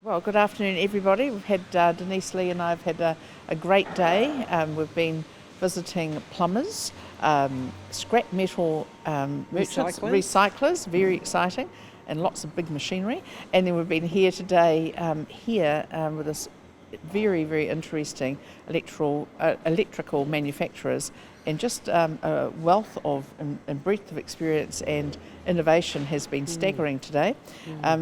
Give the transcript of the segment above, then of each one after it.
Well, good afternoon, everybody. We've had Denise Lee and I have had a great day. We've been visiting plumbers, scrap metal merchants, recyclers, very exciting, and lots of big machinery. And then we've been here today with this very, very interesting electrical manufacturers, and just a wealth of and breadth of experience and innovation has been staggering today.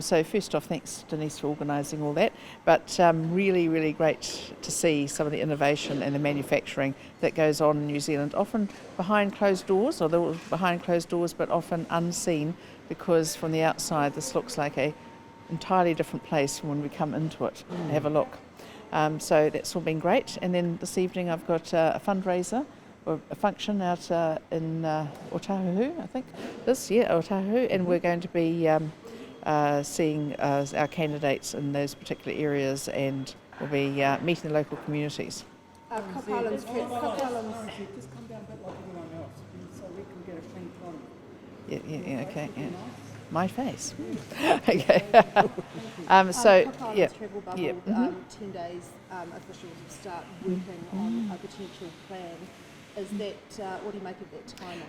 So first off, thanks Denise for organising all that, but really, really great to see some of the innovation and the manufacturing that goes on in New Zealand, often behind closed doors, but often unseen, because from the outside this looks like a entirely different place from when we come into it and have a look. So that's all been great. And then this evening I've got a fundraiser, or a function out in Otahuhu, I think Otahuhu, and we're going to be seeing our candidates in those particular areas, and we'll be meeting the local communities. Just come down a bit like everyone else, so we can get a clean photo. Yeah, okay, yeah. My face. Okay. Travel bubble, 10 days, officials will start working on a potential plan. Is that, what do you make of that timing?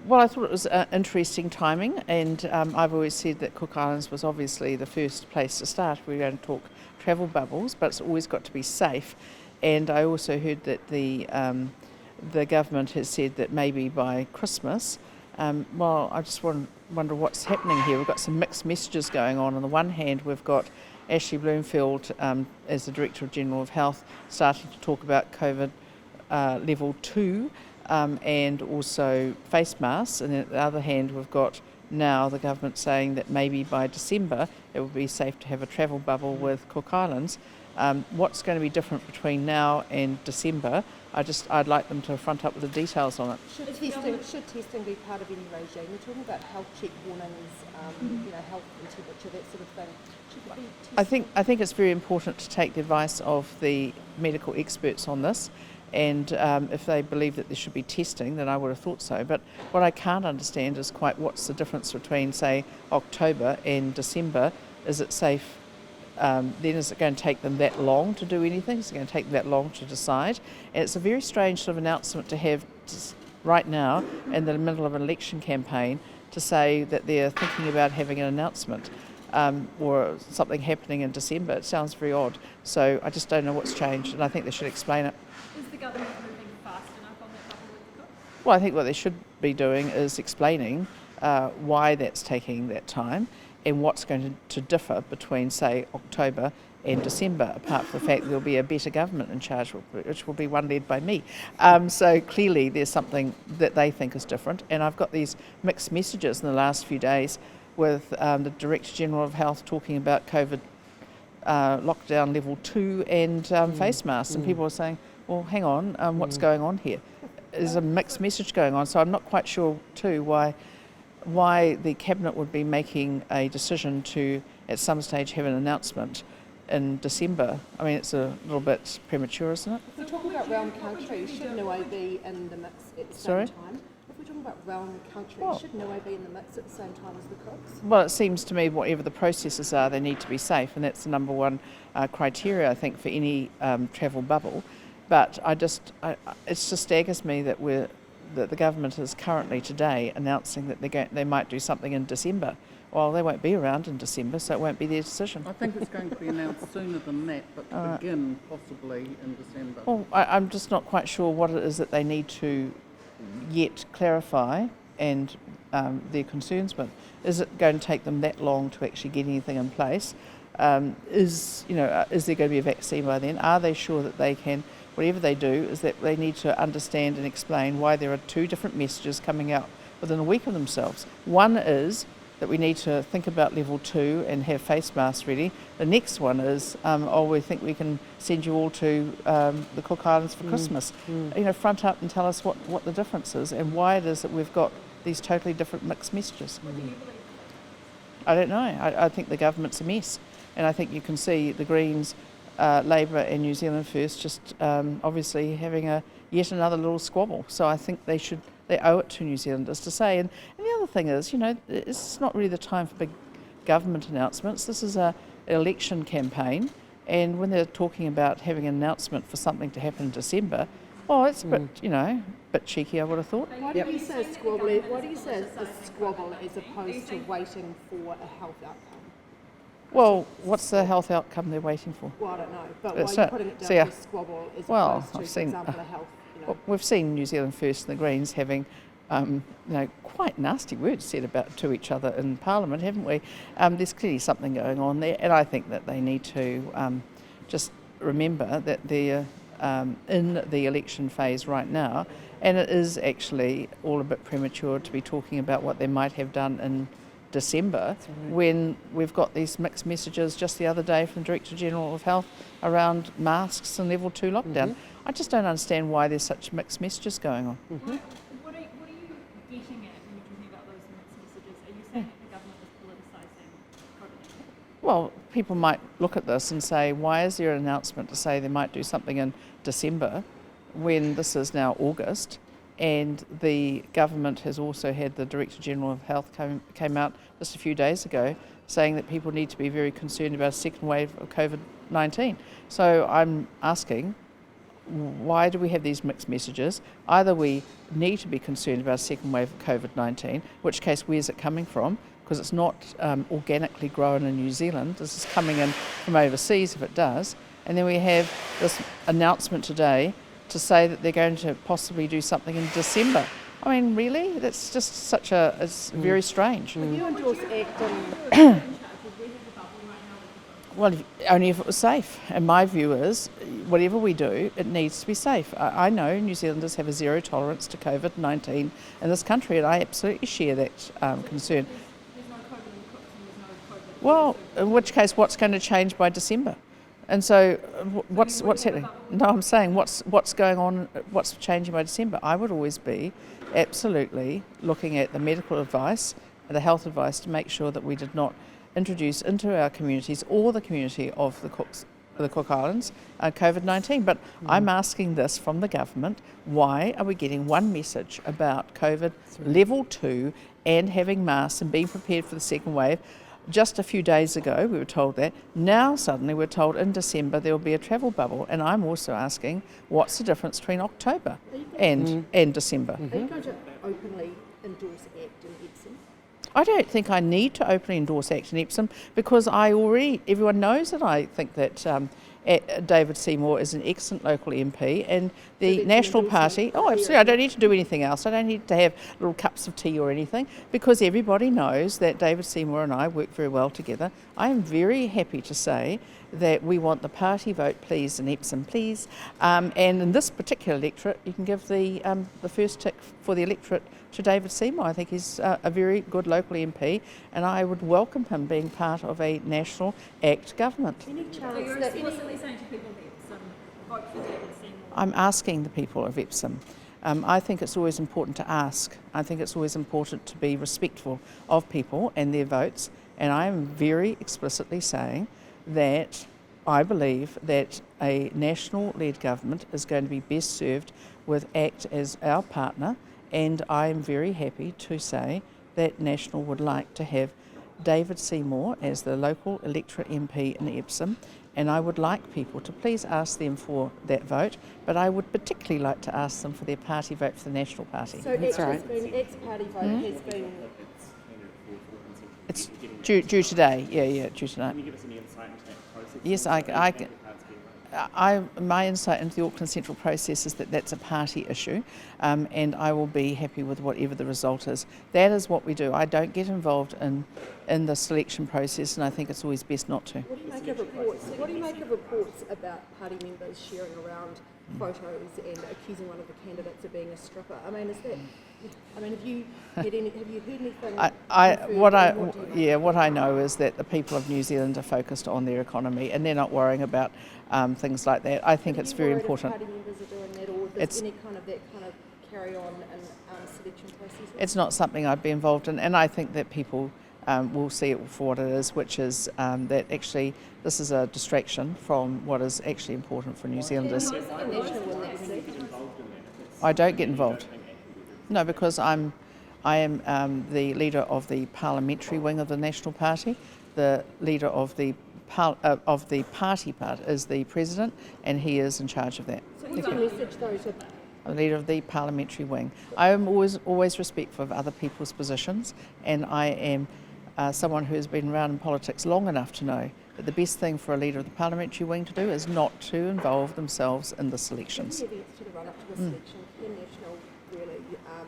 Well, I thought it was interesting timing, and I've always said that Cook Islands was obviously the first place to start. We're going to talk travel bubbles, but it's always got to be safe. And I also heard that the government has said that maybe by Christmas. Well, I just wonder what's happening here. We've got some mixed messages going on. On the one hand, we've got Ashley Bloomfield, as the Director General of Health, starting to talk about COVID level 2 and also face masks. And then on the other hand, we've got now the government saying that maybe by December it will be safe to have a travel bubble with Cook Islands. What's going to be different between now and December? I'd like them to front up with the details on it. Should testing be part of any regime? We're talking about health check warnings, health and temperature, that sort of thing. Should it be testing? I think it's very important to take the advice of the medical experts on this, and if they believe that there should be testing, then I would have thought so. But what I can't understand is quite what's the difference between, say, October and December. Is it safe? Then is it going to take them that long to do anything? Is it going to take them that long to decide? And it's a very strange sort of announcement to have right now in the middle of an election campaign, to say that they're thinking about having an announcement or something happening in December. It sounds very odd. So I just don't know what's changed, and I think they should explain it. Is the government moving fast enough on that bubble with the Cook? Well, I think what they should be doing is explaining why that's taking that time, and what's going to differ between, say, October and December, apart from the fact there'll be a better government in charge, which will be one led by me. So clearly there's something that they think is different, and I've got these mixed messages in the last few days with the Director General of Health talking about COVID lockdown level 2 and face masks, and people are saying, well, hang on, what's going on here? There's a mixed message going on, so I'm not quite sure too why the Cabinet would be making a decision to, at some stage, have an announcement in December. I mean, it's a little bit premature, isn't it? If we're talking about round country, should Niue be in the mix at the same time? If we're talking about round country, should Niue be in the mix at the same time as the Cooks? Well, it seems to me whatever the processes are, they need to be safe, and that's the number one criteria, I think, for any travel bubble. But it just staggers me that the government is currently today announcing that they might do something in December. Well, they won't be around in December, so it won't be their decision. I think it's going to be announced sooner than that, but to begin possibly in December. Well, I'm just not quite sure what it is that they need to yet clarify and their concerns with. Is it going to take them that long to actually get anything in place? Is there going to be a vaccine by then? Are they sure that they can? Whatever they do, is that they need to understand and explain why there are two different messages coming out within a week of themselves. One is that we need to think about level 2 and have face masks ready. The next one is, we think we can send you all to the Cook Islands for Christmas. Front up and tell us what the difference is and why it is that we've got these totally different mixed messages. What do you believe? I don't know. I think the government's a mess, and I think you can see the Greens, Labour and New Zealand First just obviously having yet another little squabble. So I think they owe it to New Zealanders to say. And the other thing is, it's not really the time for big government announcements. This is election campaign, and when they're talking about having an announcement for something to happen in December, well, it's a bit, bit cheeky, I would have thought. Why do you say a squabble? Why do you say a squabble as opposed to waiting for a health outcome? Well, what's the health outcome they're waiting for? Well, I don't know, but why are you putting it down to a squabble as opposed to, for example, a health? Well, we've seen New Zealand First and the Greens having, quite nasty words said to each other in Parliament, haven't we? There's clearly something going on there, and I think that they need to just remember that they're in the election phase right now, and it is actually all a bit premature to be talking about what they might have done in December, when we've got these mixed messages just the other day from the Director General of Health around masks and level 2 lockdown. I just don't understand why there's such mixed messages going on. What are you getting at when you're talking about those mixed messages? Are you saying that the government is politicising COVID-19? Well, people might look at this and say, why is there an announcement to say they might do something in December when this is now August? And the government has also had the Director General of Health came out just a few days ago saying that people need to be very concerned about a second wave of COVID-19. So I'm asking, why do we have these mixed messages? Either we need to be concerned about a second wave of COVID-19, which case where's it coming from? Because it's not organically grown in New Zealand. This is coming in from overseas if it does. And then we have this announcement today to say that they're going to possibly do something in December. I mean, really? That's just it's very strange. Would you endorse ACT and Well, only if it was safe. And my view is, whatever we do, it needs to be safe. I know New Zealanders have a zero tolerance to COVID-19 in this country, and I absolutely share that concern. There's no COVID in the cooks and there's no COVID. Well, in which case, what's going to change by December? And so, what's happening? No, I'm saying what's going on, what's changing by December. I would always be absolutely looking at the medical advice, the health advice, to make sure that we did not introduce into our communities or the community of the Cook Islands COVID-19. But I'm asking this from the government: why are we getting one message about COVID level 2 and having masks and being prepared for the second wave? Just a few days ago we were told that. Now suddenly we're told in December there will be a travel bubble. And I'm also asking, what's the difference between October and December? Are you going to openly endorse ACT and Epsom? I don't think I need to openly endorse ACT and Epsom, because everyone knows that I think that David Seymour is an excellent local MP, and the National Party, absolutely, I don't need to do anything else. I don't need to have little cups of tea or anything, because everybody knows that David Seymour and I work very well together. I am very happy to say that we want the party vote, please, in Epsom, please. And in this particular electorate, you can give the first tick for the electorate to David Seymour. I think he's a very good local MP, and I would welcome him being part of a national ACT government. Any So chance you're that explicitly saying to people that vote for David Seymour? I'm asking the people of Epsom. I think it's always important to ask. I think it's always important to be respectful of people and their votes, and I am very explicitly saying that I believe that a national-led government is going to be best served with ACT as our partner, and I am very happy to say that National would like to have David Seymour as the local electorate MP in Epsom, and I would like people to please ask them for that vote, but I would particularly like to ask them for their party vote for the National Party. so ACT ACT's party vote has been... It's due today, due today. Can you give us any insight into that process? Yes, my insight into the Auckland Central process is that that's a party issue, and I will be happy with whatever the result is. That is what we do. I don't get involved in the selection process, and I think it's always best not to. What do you make of reports? What do you make of reports about party members sharing around photos and accusing one of the candidates of being a stripper? I mean, have you heard anything? What I know is that the people of New Zealand are focused on their economy, and they're not worrying about things like that. I think it's very important. Party members are doing that, or there's any kind of carry on and selection process? It's not something I'd be involved in, and I think that people will see it for what it is, which is that actually this is a distraction from what is actually important for New Zealanders. I don't get involved. No, because I am the leader of the parliamentary wing of the National Party, the leader of the of the party part is the president, and he is in charge of that. So what's the message though to I'm the leader of the parliamentary wing. I am always respectful of other people's positions, and I am someone who has been around in politics long enough to know that the best thing for a leader of the parliamentary wing to do is not to involve themselves in the selections. the events to the run up to the selection? Can National really have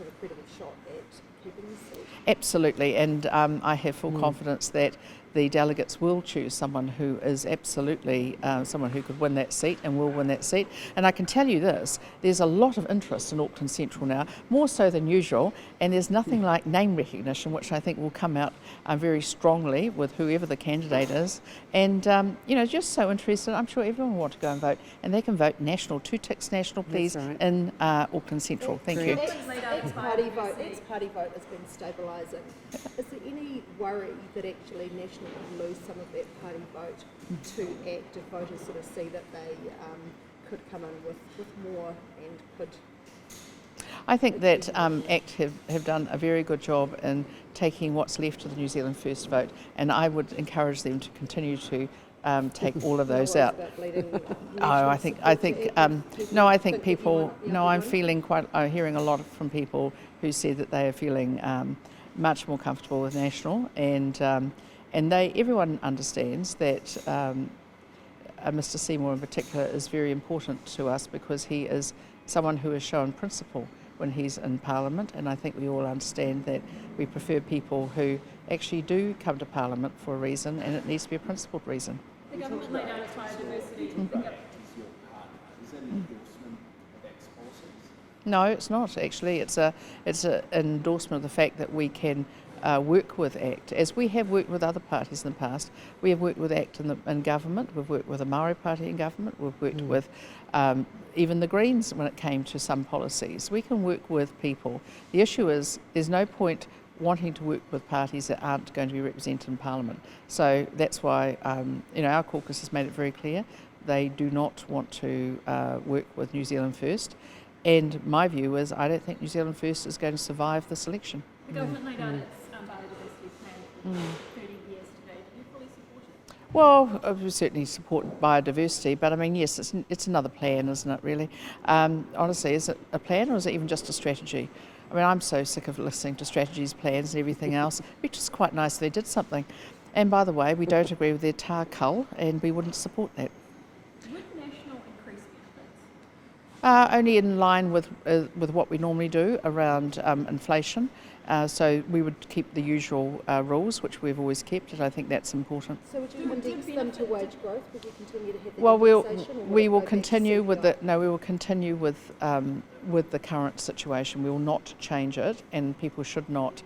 a credible shot at keeping the seat? Absolutely, and I have full confidence that the delegates will choose someone who is absolutely someone who could win that seat and will win that seat. And I can tell you this, there's a lot of interest in Auckland Central now, more so than usual, and there's nothing like name recognition, which I think will come out very strongly with whoever the candidate is. And, just so interested, I'm sure everyone will want to go and vote, and they can vote national, 2 ticks national, please, in Auckland Central. Thank you. Ex-party vote has been stabilising. Is there any worry that actually National would lose some of that party vote to ACT if voters sort of see that they could come in with more and could? I think that ACT have done a very good job in taking what's left of the New Zealand First vote, and I would encourage them to continue to take all of those out. I'm hearing a lot from people who said that they are feeling much more comfortable with National, and everyone understands that Mr. Seymour in particular is very important to us because he is someone who has shown principle when he's in Parliament, and I think we all understand that we prefer people who actually do come to Parliament for a reason, and it needs to be a principled reason. The government laid out its biodiversity. No, it's not actually. It's an endorsement of the fact that we can work with ACT, as we have worked with other parties in the past. We have worked with ACT in government. We've worked with the Maori Party in government. We've worked with even the Greens when it came to some policies. We can work with people. The issue is there's no point wanting to work with parties that aren't going to be represented in Parliament. So that's why our caucus has made it very clear they do not want to work with New Zealand First. And my view is I don't think New Zealand First is going to survive this election. The government laid out its biodiversity plan for 30 years today. Do you fully support it? Well, we certainly support biodiversity, but I mean, yes, it's another plan, isn't it, really? Honestly, is it a plan or is it even just a strategy? I mean, I'm so sick of listening to strategies, plans and everything else. It'd be just quite nice if they did something. And by the way, we don't agree with their tar cull, and we wouldn't support that. Would National increase benefits? Only in line with what we normally do around inflation. So we would keep the usual rules, which we've always kept, and I think that's important. So would you index them to wage growth? Would you continue to have that Well, indexation? we will continue with the current situation. We will not change it, and people should not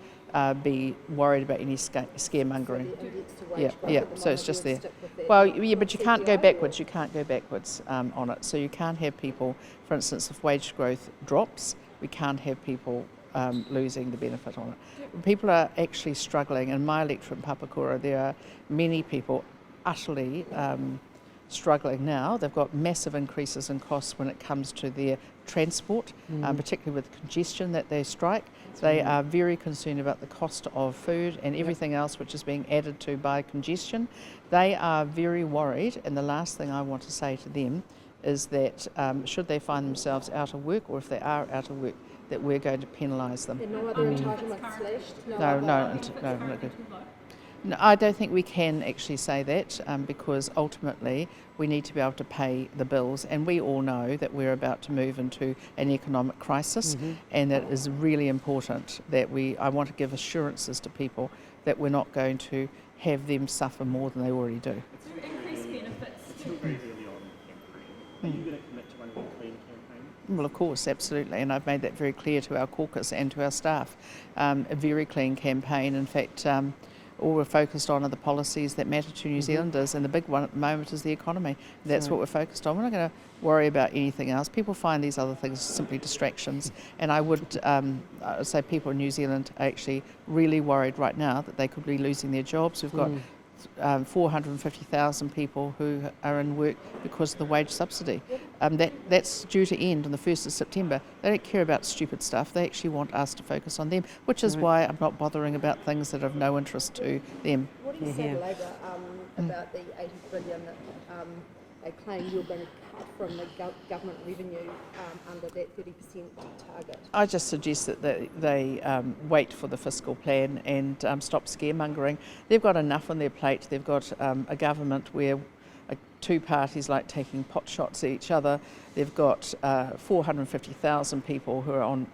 be worried about any scaremongering. So it's just there. Well, yeah, but you can't go backwards. You can't go backwards on it. So you can't have people, for instance, if wage growth drops, we can't have people losing the benefit on it. People are actually struggling. In my electorate in Papakura, there are many people utterly struggling now. They've got massive increases in costs when it comes to their transport, particularly with congestion that they strike. They are very concerned about the cost of food and everything else which is being added to by congestion. They are very worried, and the last thing I want to say to them is that should they find themselves out of work, or if they are out of work, that we're going to penalise them. And no other entitlements slashed? No, I don't think we can actually say that because ultimately we need to be able to pay the bills, and we all know that we're about to move into an economic crisis, and that is really important that I want to give assurances to people that we're not going to have them suffer more than they already do. To increase benefits. Still very early on campaign. Are you going to commit to running a clean campaign? Well, of course, absolutely, and I've made that very clear to our caucus and to our staff. A very clean campaign. In fact, all we're focused on are the policies that matter to New Zealanders, and the big one at the moment is the economy. That's what we're focused on. We're not going to worry about anything else. People find these other things simply distractions, and I would say people in New Zealand are actually really worried right now that they could be losing their jobs. We've got 450,000 people who are in work because of the wage subsidy. That's due to end on the 1st of September. They don't care about stupid stuff. They actually want us to focus on them, which is why I'm not bothering about things that are of no interest to them. What do you say to Labour about the 80 billion that they claim you're going to cut from the government revenue under that 30% target. I just suggest that they wait for the fiscal plan and stop scaremongering. They've got enough on their plate. They've got a government where two parties like taking pot shots at each other. They've got 450,000 people who are on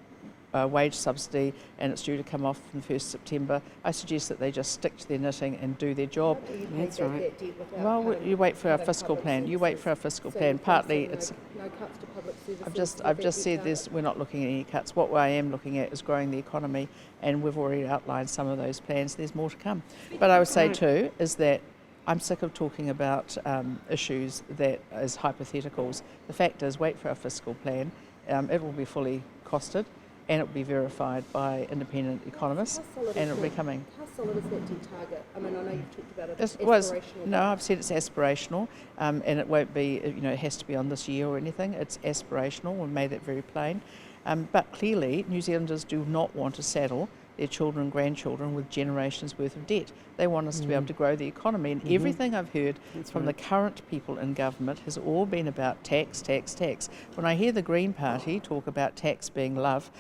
wage subsidy, and it's due to come off from the 1st September. I suggest that they just stick to their knitting and do their job. How do you pay back that debt without Well, cutting you wait for our other fiscal public plan. You wait services? for our fiscal So plan. you Partly, say it's. no cuts to public services. I've just said this. We're not looking at any cuts. What I am looking at is growing the economy, and we've already outlined some of those plans. There's more to come. But I would say too is that I'm sick of talking about issues that as hypotheticals. The fact is, wait for our fiscal plan. It will be fully costed, and it will be verified by independent economists, and it will be coming. How solid is that debt target? I mean, I know you've talked about it as It was, aspirational. no, I've said it's aspirational, and it won't be, it has to be on this year or anything. It's aspirational. We've made that very plain. But clearly, New Zealanders do not want to saddle their children and grandchildren with generations worth of debt. They want us to be able to grow the economy, and everything I've heard from the current people in government has all been about tax, tax, tax. When I hear the Green Party talk about tax being love,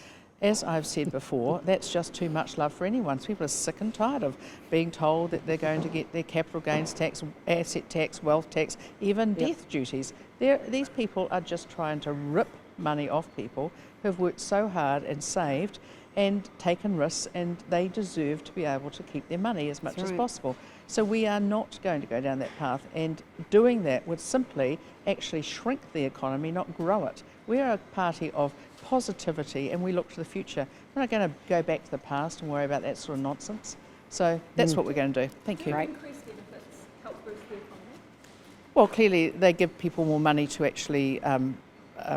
as I've said before, that's just too much love for anyone. So people are sick and tired of being told that they're going to get their capital gains tax, asset tax, wealth tax, even death duties. These people are just trying to rip money off people who have worked so hard and saved and taken risks, and they deserve to be able to keep their money as much as possible. So we are not going to go down that path, and doing that would simply actually shrink the economy, not grow it. We are a party of positivity, and we look to the future. We're not going to go back to the past and worry about that sort of nonsense. So that's what we're going to do. Thank you. Increased benefits help boost the economy? Well, clearly they give people more money to actually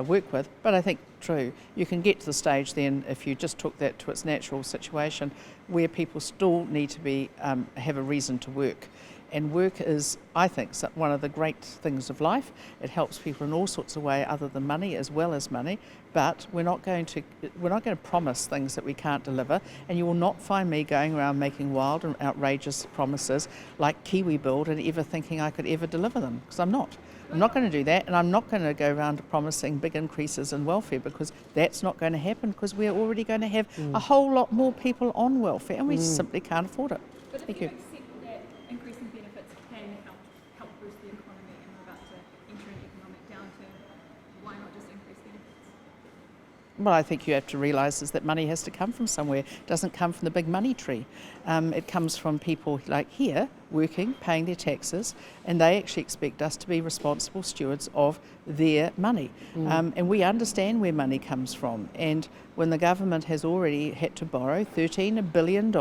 work with, but I think true, you can get to the stage then if you just took that to its natural situation where people still need to be have a reason to work. And work is, I think, one of the great things of life. It helps people in all sorts of ways other than money, as well as money. But we're not going to promise things that we can't deliver. And you will not find me going around making wild and outrageous promises like Kiwi Build and ever thinking I could ever deliver them, because I'm not. I'm not going to do that, and I'm not going to go around promising big increases in welfare, because that's not going to happen, because we're already going to have a whole lot more people on welfare, and we simply can't afford it. But Thank if you. you accept that increasing benefits can help boost the economy, and we're about to enter an economic downturn, why not just increase benefits? Well, I think you have to realise is that money has to come from somewhere. It doesn't come from the big money tree. It comes from people like here, working, paying their taxes, and they actually expect us to be responsible stewards of their money. And we understand where money comes from. And when the government has already had to borrow $13 billion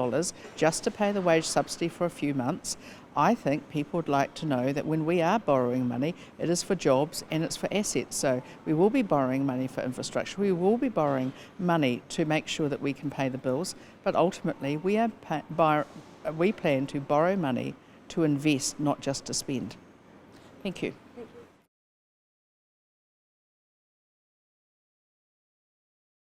just to pay the wage subsidy for a few months, I think people would like to know that when we are borrowing money, it is for jobs and it's for assets. So we will be borrowing money for infrastructure. We will be borrowing money to make sure that we can pay the bills. But ultimately, we plan to borrow money to invest, not just to spend. Thank you.